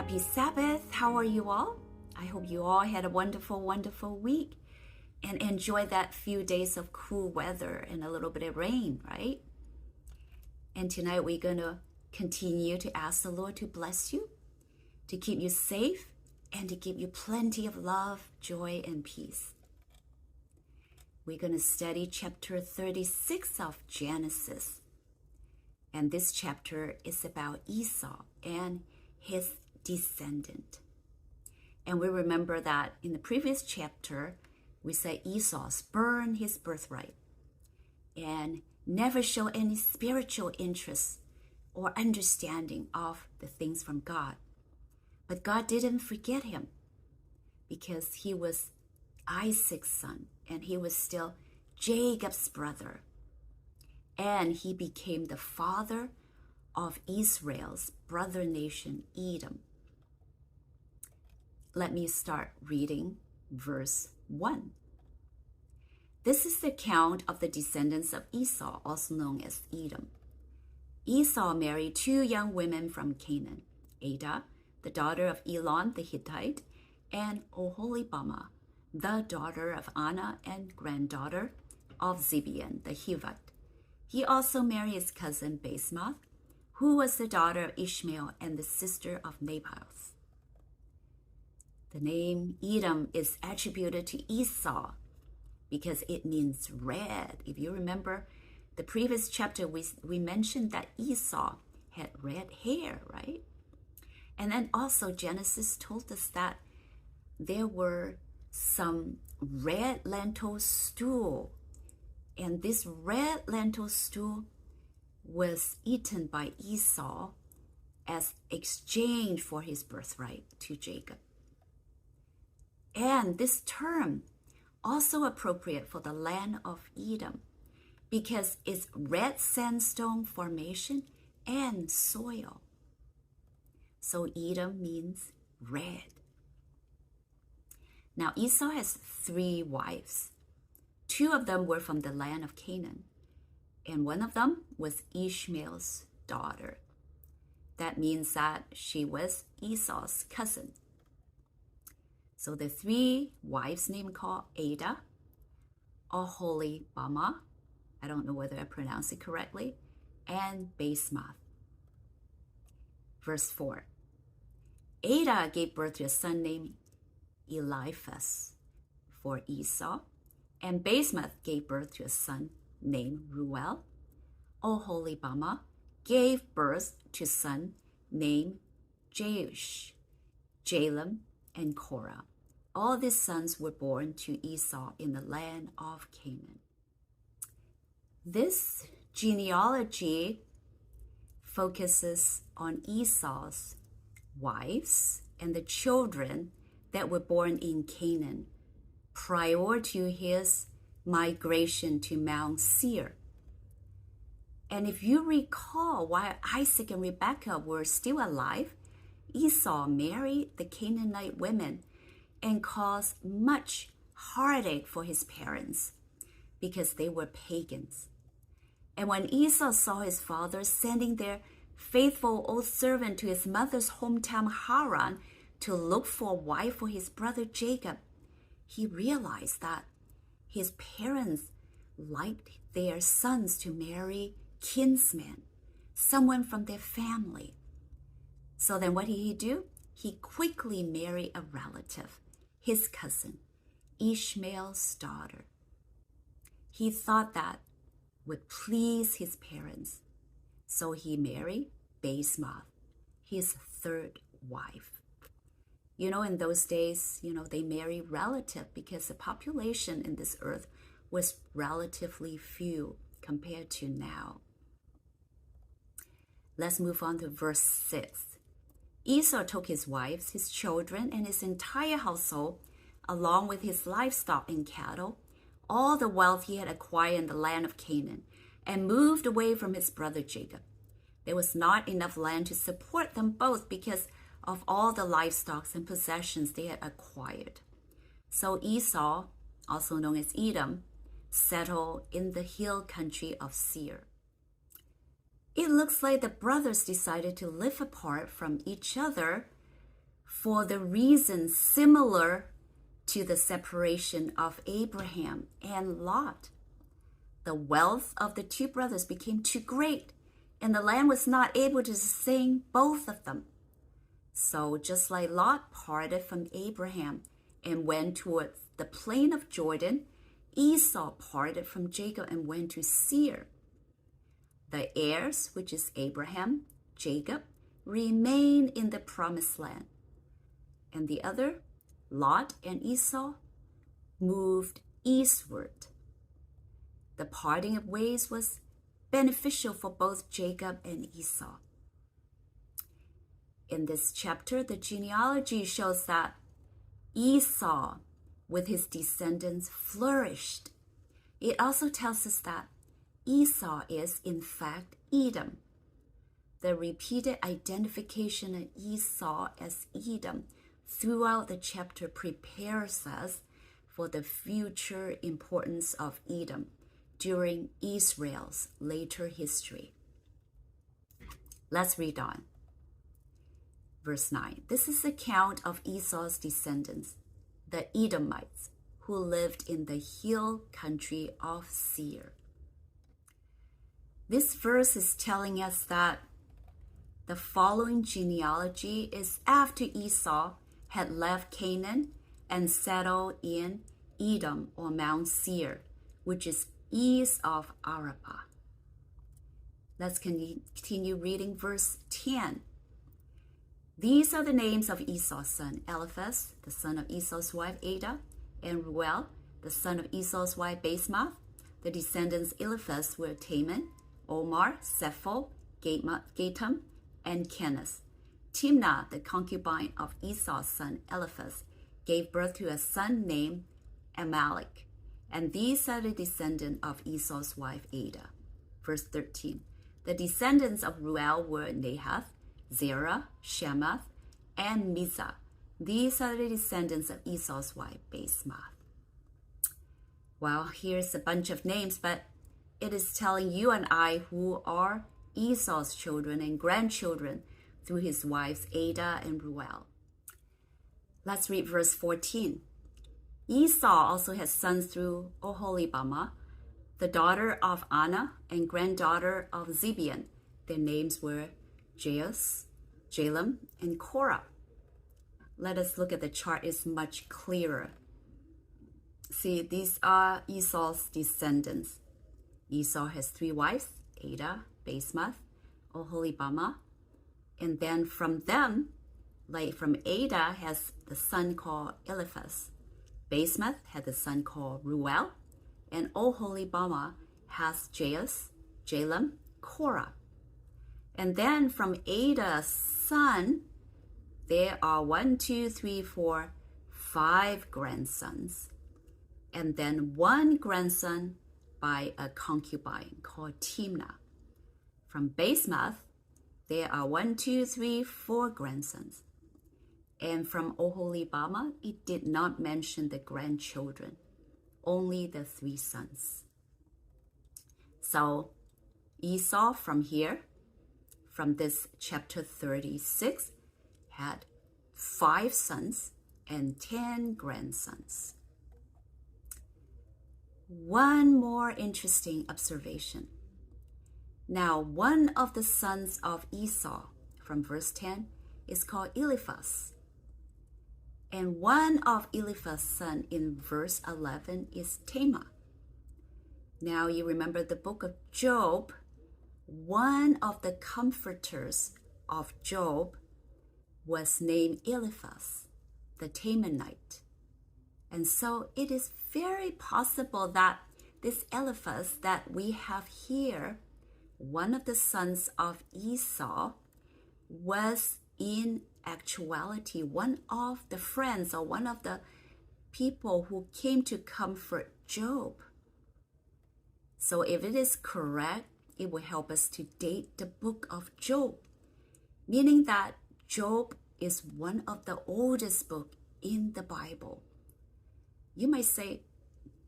Happy Sabbath. How are you all? I hope you all had a wonderful, wonderful week and enjoy that few days of cool weather and a little bit of rain, right? And tonight we're going to continue to ask the Lord to bless you, to keep you safe, and to give you plenty of love, joy, and peace. We're going to study chapter 36 of Genesis. And this chapter is about Esau and his descendant. And we remember that in the previous chapter, we said Esau spurned his birthright and never showed any spiritual interest or understanding of the things from God. But God didn't forget him because he was Isaac's son and he was still Jacob's brother. And he became the father of Israel's brother nation, Edom. Let me start reading verse 1. This is the account of the descendants of Esau, also known as Edom. Esau married two young women from Canaan, Ada, the daughter of Elon the Hittite, and Oholibamah, the daughter of Anna and granddaughter of Zibeon the Hivite. He also married his cousin Basemath, who was the daughter of Ishmael and the sister of Naboth. The name Edom is attributed to Esau because it means red. If you remember the previous chapter, we mentioned that Esau had red hair, right? And then also Genesis told us that there were some red lentil stew. And this red lentil stew was eaten by Esau as exchange for his birthright to Jacob. And this term also appropriate for the land of Edom because it's red sandstone formation and soil. So Edom means red. Now Esau has 3 wives. 2 of them were from the land of Canaan, and one of them was Ishmael's daughter. That means that she was Esau's cousin. So the 3 wives named called Ada, Oholibamah, I don't know whether I pronounced it correctly, and Basemath. Verse 4. Ada gave birth to a son named Eliphaz for Esau, and Basemath gave birth to a son named Ruel. Oholibamah gave birth to a son named Jeush, Jalem, and Korah. All these sons were born to Esau in the land of Canaan. This genealogy focuses on Esau's wives and the children that were born in Canaan prior to his migration to Mount Seir. And if you recall, while Isaac and Rebekah were still alive, Esau married the Canaanite women and caused much heartache for his parents because they were pagans. And when Esau saw his father sending their faithful old servant to his mother's hometown Haran to look for a wife for his brother Jacob, he realized that his parents liked their sons to marry kinsmen, someone from their family. So then what did he do? He quickly married a relative, his cousin, Ishmael's daughter. He thought that would please his parents. So he married Basemath, his 3rd wife. In those days, they married relative because the population in this earth was relatively few compared to now. Let's move on to verse 6. Esau took his wives, his children, and his entire household, along with his livestock and cattle, all the wealth he had acquired in the land of Canaan, and moved away from his brother Jacob. There was not enough land to support them both because of all the livestock and possessions they had acquired. So Esau, also known as Edom, settled in the hill country of Seir. It looks like the brothers decided to live apart from each other for the reason similar to the separation of Abraham and Lot. The wealth of the two brothers became too great, and the land was not able to sustain both of them. So just like Lot parted from Abraham and went towards the plain of Jordan, Esau parted from Jacob and went to Seir. The heirs, which is Abraham, Jacob, remained in the promised land. And the other, Lot and Esau, moved eastward. The parting of ways was beneficial for both Jacob and Esau. In this chapter, the genealogy shows that Esau, with his descendants, flourished. It also tells us that Esau is, in fact, Edom. The repeated identification of Esau as Edom throughout the chapter prepares us for the future importance of Edom during Israel's later history. Let's read on. Verse 9. This is the account of Esau's descendants, the Edomites, who lived in the hill country of Seir. This verse is telling us that the following genealogy is after Esau had left Canaan and settled in Edom or Mount Seir, which is east of Arabah. Let's continue reading verse 10. These are the names of Esau's son, Eliphaz, the son of Esau's wife Adah, and Reuel, the son of Esau's wife Basemath. The descendants Eliphaz were Teman, Omar, Sephol, Gatam, and Kenaz. Timnah, the concubine of Esau's son Eliphaz, gave birth to a son named Amalek. And these are the descendants of Esau's wife Adah. Verse 13. The descendants of Reuel were Nahath, Zerah, Shemath, and Mizah. These are the descendants of Esau's wife Basemath. Well, here's a bunch of names, but it is telling you and I who are Esau's children and grandchildren through his wives Adah and Reuel. Let's read verse 14. Esau also had sons through Oholibamah, the daughter of Anah and granddaughter of Zibeon. Their names were Jeus, Jalam, and Korah. Let us look at the chart. It's much clearer. See, these are Esau's descendants. Esau has 3 wives, Adah, Basemath, Oholibamah. And then from them, like from Adah has the son called Eliphaz. Basemath had the son called Reuel. And Oholibamah has Jeus, Jalam, Korah. And then from Adah's son, there are 5 grandsons. And then 1 grandson by a concubine called Timnah. From Basemath, there are 4 grandsons. And from Oholibamah, it did not mention the grandchildren, only the 3 sons. So Esau from here, from this chapter 36, had 5 sons and 10 grandsons. One more interesting observation. Now, one of the sons of Esau, from verse 10, is called Eliphaz. And one of Eliphaz's sons in verse 11 is Teman. Now, you remember the book of Job. One of the comforters of Job was named Eliphaz, the Temanite. And so it is very possible that this Eliphaz that we have here, one of the sons of Esau, was in actuality one of the friends or one of the people who came to comfort Job. So if it is correct, it will help us to date the book of Job, meaning that Job is one of the oldest books in the Bible. You might say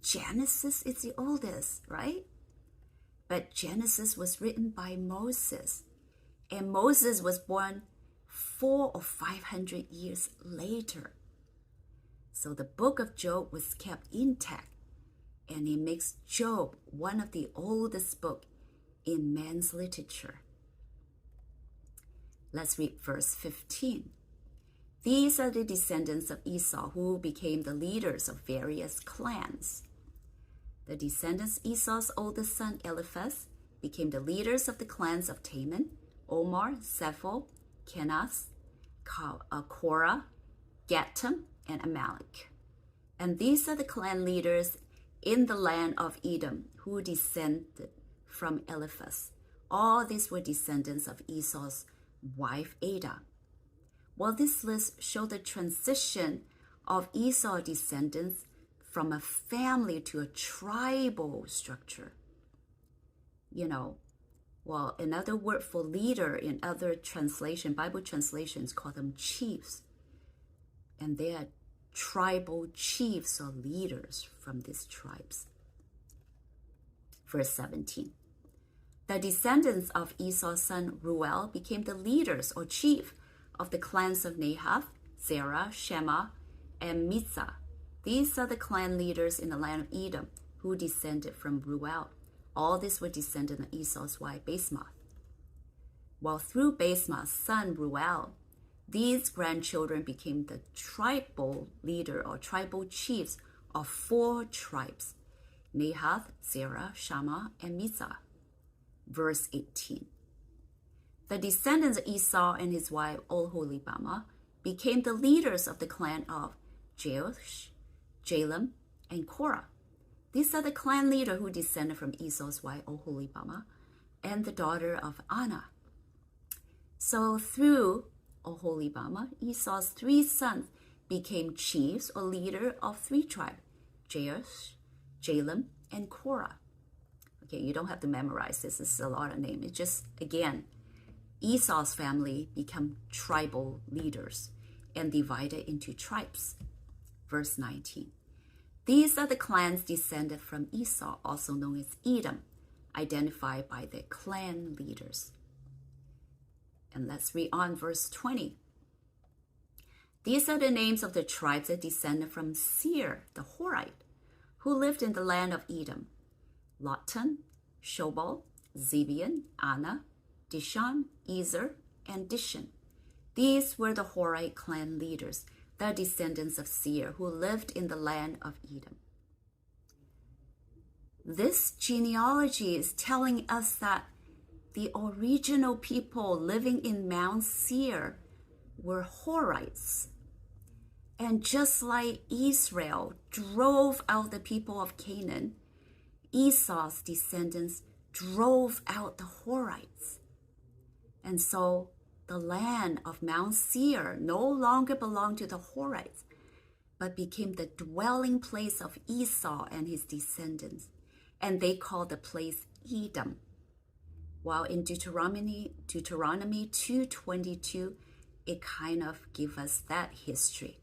Genesis is the oldest, right? But Genesis was written by Moses, and Moses was born 400 or 500 years later. So the book of Job was kept intact, and it makes Job one of the oldest books in man's literature. Let's read verse 15. These are the descendants of Esau who became the leaders of various clans. The descendants of Esau's oldest son Eliphaz became the leaders of the clans of Teman, Omar, Zepho, Kenath, Korah, Gatam, and Amalek. And these are the clan leaders in the land of Edom who descended from Eliphaz. All these were descendants of Esau's wife Ada. Well, this list shows the transition of Esau descendants from a family to a tribal structure. Another word for leader in other Bible translations call them chiefs. And they are tribal chiefs or leaders from these tribes. Verse 17. The descendants of Esau's son Ruel became the leaders or chief of the clans of Nahath, Zerah, Shema, and Mitzah. These are the clan leaders in the land of Edom who descended from Ruel. All these were descendants of Esau's wife Basemath. While through Basemath's son Ruel, these grandchildren became the tribal leader or tribal chiefs of 4 tribes: Nahath, Zerah, Shema, and Mitzah. Verse 18. The descendants of Esau and his wife Oholibamah became the leaders of the clan of Jeush, Jalem, and Korah. These are the clan leaders who descended from Esau's wife Oholibamah and the daughter of Anah. So through Oholibamah, Esau's 3 sons became chiefs or leader of 3 tribes: Jeush, Jalem, and Korah. Okay, you don't have to memorize this. This is a lot of names. It's just, again, Esau's family become tribal leaders and divided into tribes. Verse 19. These are the clans descended from Esau, also known as Edom, identified by their clan leaders. And let's read on verse 20. These are the names of the tribes that descended from Seir, the Horite, who lived in the land of Edom: Lotan, Shobal, Zibeon, Anah, Dishan, Ezer, and Dishan. These were the Horite clan leaders, the descendants of Seir, who lived in the land of Edom. This genealogy is telling us that the original people living in Mount Seir were Horites. And just like Israel drove out the people of Canaan, Esau's descendants drove out the Horites. And so the land of Mount Seir no longer belonged to the Horites, but became the dwelling place of Esau and his descendants. And they called the place Edom. While in Deuteronomy 2:22, it kind of gives us that history.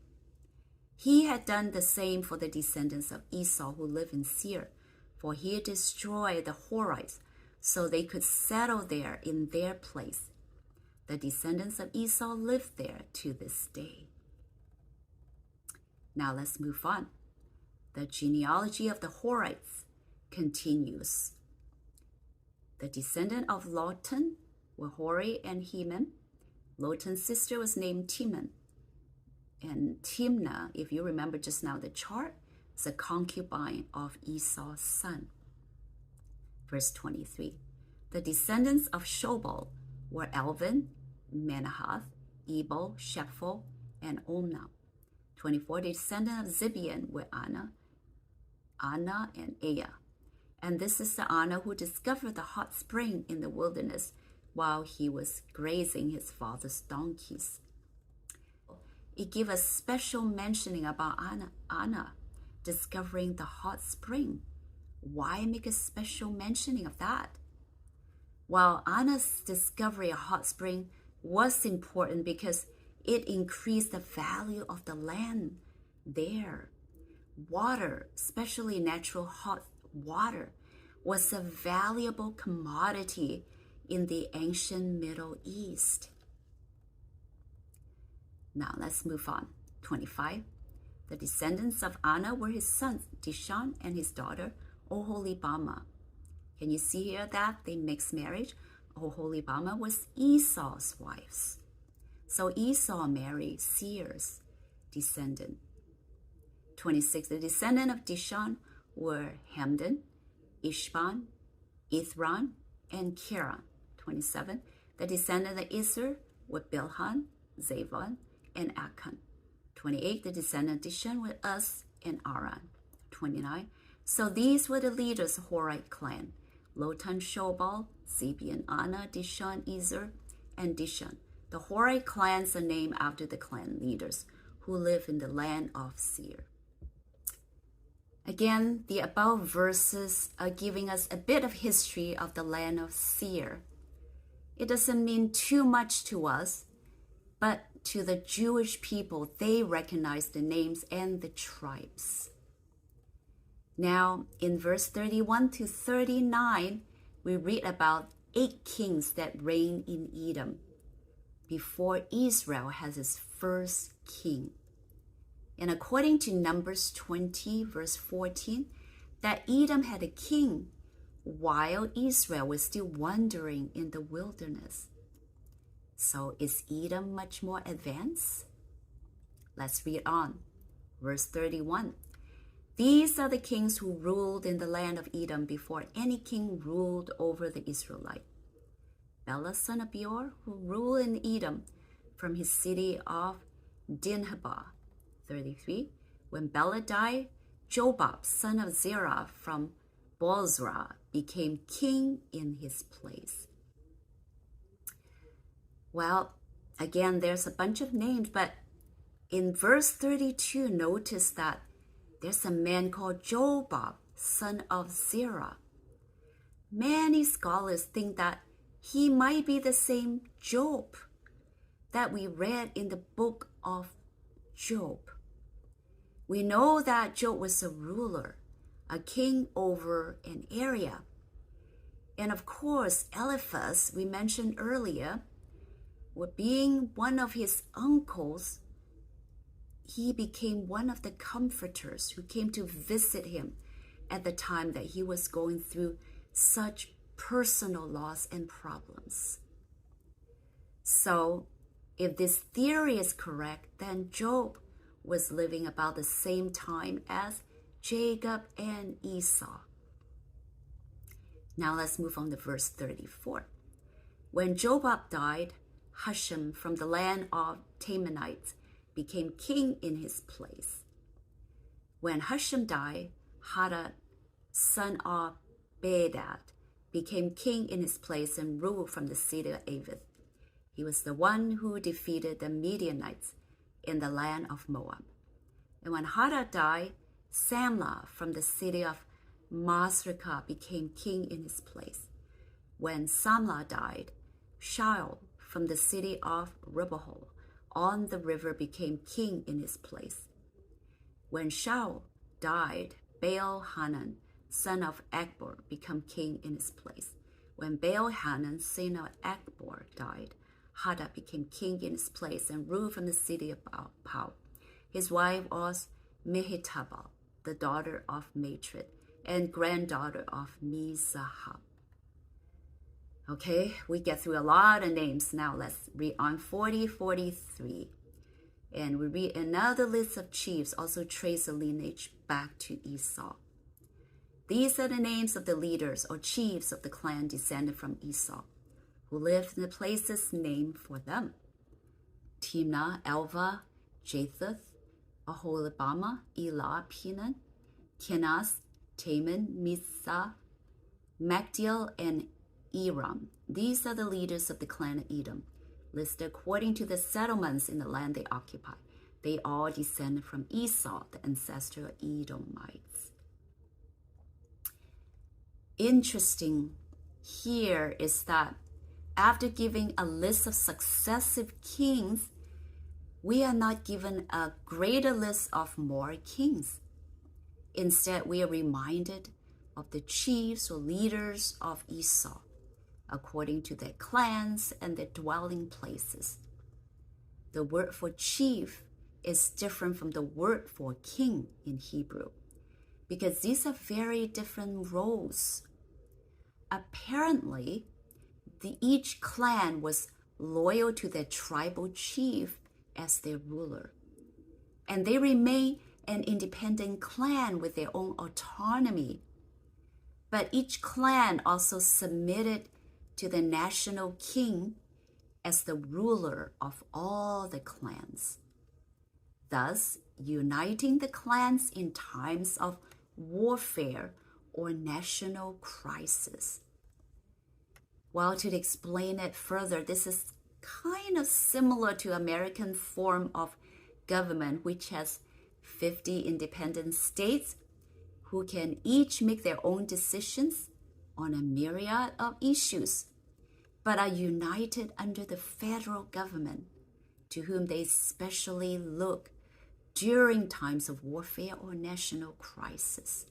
He had done the same for the descendants of Esau who live in Seir, for he had destroyed the Horites so they could settle there in their place. The descendants of Esau live there to this day. Now let's move on. The genealogy of the Horites continues. The descendant of Lotan were Hori and Heman. Lotan's sister was named Timna. And Timna, if you remember just now the chart, is a concubine of Esau's son. Verse 23. The descendants of Shobal were Elvan, Manahath, Ebal, Shephel, and Omna. 24. The descendants of Zibeon were Anah, and Ea. And this is the Anah who discovered the hot spring in the wilderness while he was grazing his father's donkeys. It gives a special mentioning about Anah discovering the hot spring. Why make a special mentioning of that? Well, Anah's discovery of hot spring was important because it increased the value of the land there. Water, especially natural hot water, was a valuable commodity in the ancient Middle East. Now let's move on. 25. The descendants of Anna were his sons, Dishon and his daughter, Oholibamah. Can you see here that they mixed marriage? Oholibamah was Esau's wife. So Esau married Seir's descendant. 26. The descendant of Dishon were Hamdan, Ishban, Ithran, and Kiran. 27. The descendant of Isser were Bilhan, Zavon, and Akan. 28. The descendant of Dishon were Uz and Aran. 29. So these were the leaders of Horite clan: Lotan, Shobal, Zibeon, Anna, Dishon, Ezer, and Dishon. The Horite clans are named after the clan leaders who live in the land of Seir. Again, the above verses are giving us a bit of history of the land of Seir. It doesn't mean too much to us, but to the Jewish people, they recognize the names and the tribes. Now, in verse 31 to 39, we read about 8 kings that reigned in Edom before Israel has its first king. And according to Numbers 20, verse 14, that Edom had a king while Israel was still wandering in the wilderness. So is Edom much more advanced? Let's read on. Verse 31. These are the kings who ruled in the land of Edom before any king ruled over the Israelites. Bela, son of Beor, who ruled in Edom from his city of Dinhabah. 33. When Bela died, Jobab, son of Zerah from Bozrah, became king in his place. Well, again, there's a bunch of names, but in verse 32, notice that there's a man called Jobab, son of Zerah. Many scholars think that he might be the same Job that we read in the book of Job. We know that Job was a ruler, a king over an area. And of course, Eliphaz, we mentioned earlier, being one of his uncles, he became one of the comforters who came to visit him at the time that he was going through such personal loss and problems. So, if this theory is correct, then Job was living about the same time as Jacob and Esau. Now let's move on to verse 34. When Jobab died, Husham from the land of Temanites became king in his place. When Husham died, Hadad, son of Bedad, became king in his place and ruled from the city of Avith. He was the one who defeated the Midianites in the land of Moab. And when Hadad died, Samlah from the city of Masrekah became king in his place. When Samlah died, Shaul from the city of Ribahol on the river became king in his place. When Shaul died, Baal-Hanan, son of Akbor, became king in his place. When Baal-Hanan, son of Akbor, died, Hadad became king in his place and ruled from the city of Pau. His wife was Mehetabel, the daughter of Matred and granddaughter of Mizahab. Okay, we get through a lot of names. Now let's read on 43. And we read another list of chiefs, also trace a lineage back to Esau. These are the names of the leaders or chiefs of the clan descended from Esau, who lived in the places named for them: Timnah, Elva, Japheth, Aholibamah, Elah, Pinan, Kenaz, Taman, Mizah, Magdiel, and Eram. These are the leaders of the clan of Edom, listed according to the settlements in the land they occupy. They all descend from Esau, the ancestor of Edomites. Interesting here is that after giving a list of successive kings, we are not given a greater list of more kings. Instead, we are reminded of the chiefs or leaders of Esau, according to their clans and their dwelling places. The word for chief is different from the word for king in Hebrew, because these are very different roles. Apparently, each clan was loyal to their tribal chief as their ruler, and they remain an independent clan with their own autonomy. But each clan also submitted to the national king as the ruler of all the clans, thus uniting the clans in times of warfare or national crisis. Well, to explain it further, this is kind of similar to American form of government, which has 50 independent states who can each make their own decisions on a myriad of issues, but are united under the federal government, to whom they especially look during times of warfare or national crisis.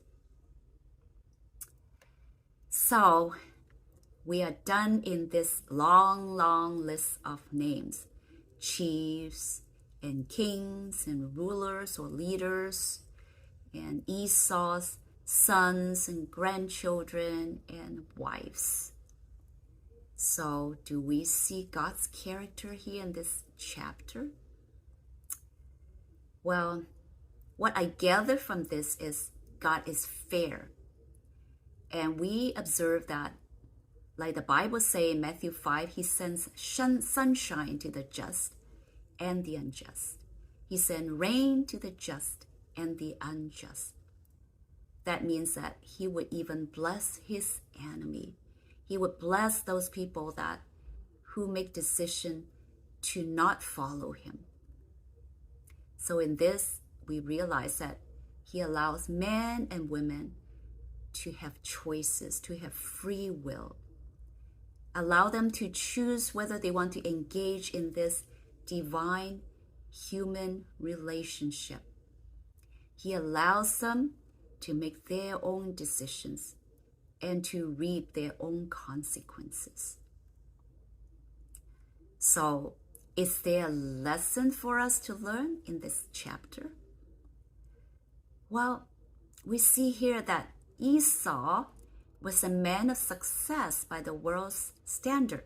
So, we are done in this long, long list of names: chiefs and kings and rulers or leaders, and Esau's sons and grandchildren and wives. So, do we see God's character here in this chapter? Well, what I gather from this is God is fair. And we observe that, like the Bible says in Matthew 5, he sends sunshine to the just and the unjust. He sends rain to the just and the unjust. That means that he would even bless his enemy. He would bless those people who make decision to not follow him. So in this, we realize that he allows men and women to have choices, to have free will. Allow them to choose whether they want to engage in this divine human relationship. He allows them to make their own decisions and to reap their own consequences. So, is there a lesson for us to learn in this chapter? Well, we see here that Esau was a man of success by the world's standard,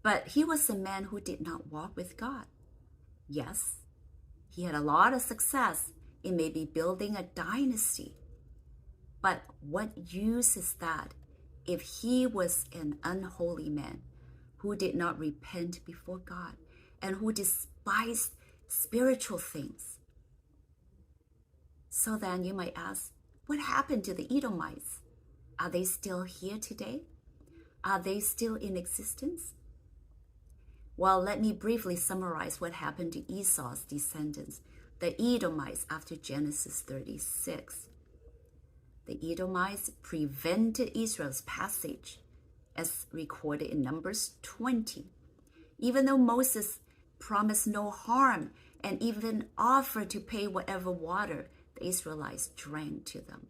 but he was a man who did not walk with God. Yes, he had a lot of success in maybe building a dynasty, but what use is that if he was an unholy man who did not repent before God and who despised spiritual things? So then you might ask, what happened to the Edomites? Are they still here today? Are they still in existence? Well, let me briefly summarize what happened to Esau's descendants, the Edomites, after Genesis 36. The Edomites prevented Israel's passage, as recorded in Numbers 20. Even though Moses promised no harm and even offered to pay whatever water the Israelites drank to them.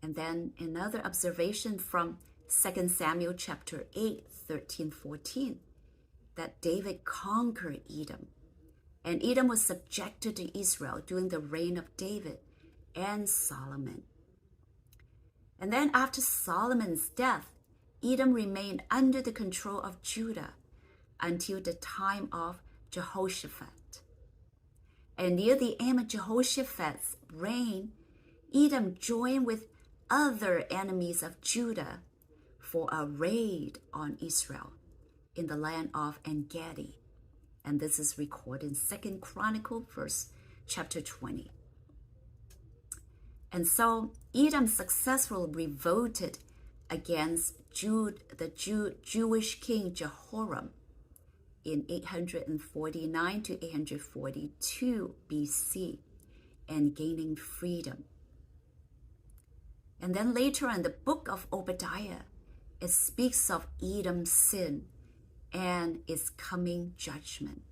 And then another observation from 2 Samuel chapter 8, 13, 14, that David conquered Edom. And Edom was subjected to Israel during the reign of David and Solomon. And then after Solomon's death, Edom remained under the control of Judah until the time of Jehoshaphat. And near the end of Jehoshaphat's reign, Edom joined with other enemies of Judah for a raid on Israel in the land of En-Gedi. And this is recorded in 2 Chronicles chapter 20. And so Edom successfully revolted against the Jewish king Jehoram in 849 to 842 BC and gaining freedom. And then later in the book of Obadiah, it speaks of Edom's sin and its coming judgment.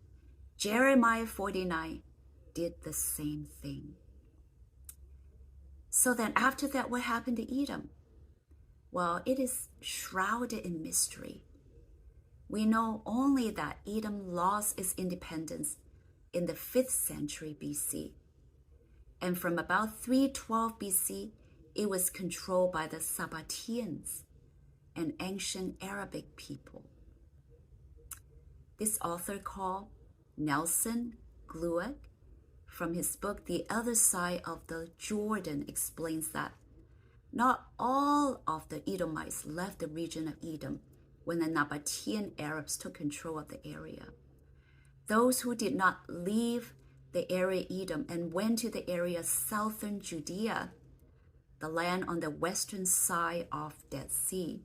Jeremiah 49 did the same thing. So then after that, what happened to Edom? Well, it is shrouded in mystery. we know only that Edom lost its independence in the 5th century BC. And from about 312 BC, it was controlled by the Sabbateans, an ancient Arabic people. This author called Nelson Glueck, from his book The Other Side of the Jordan, explains that not all of the Edomites left the region of Edom when the Nabatean Arabs took control of the area. Those who did not leave the area Edom and went to the area southern Judea, the land on the western side of Dead Sea,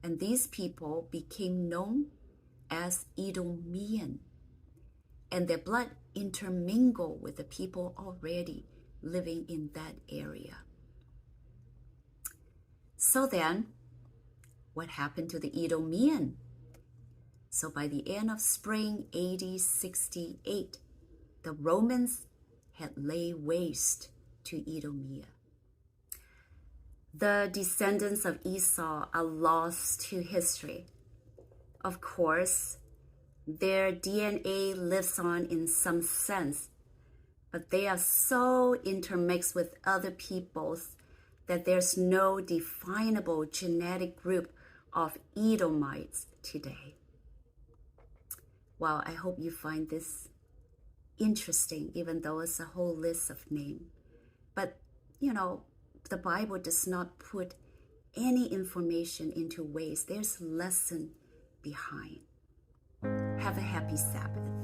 and these people became known as Edomian, and their blood intermingled with the people already living in that area. So then, what happened to the Edomian? So by the end of spring AD 68, the Romans had laid waste to Edomia. The descendants of Esau are lost to history. Of course, their DNA lives on in some sense, but they are so intermixed with other peoples that there's no definable genetic group of Edomites today. Well, I hope you find this interesting, even though it's a whole list of names. But, the Bible does not put any information into waste. There's a lesson behind. Have a happy Sabbath.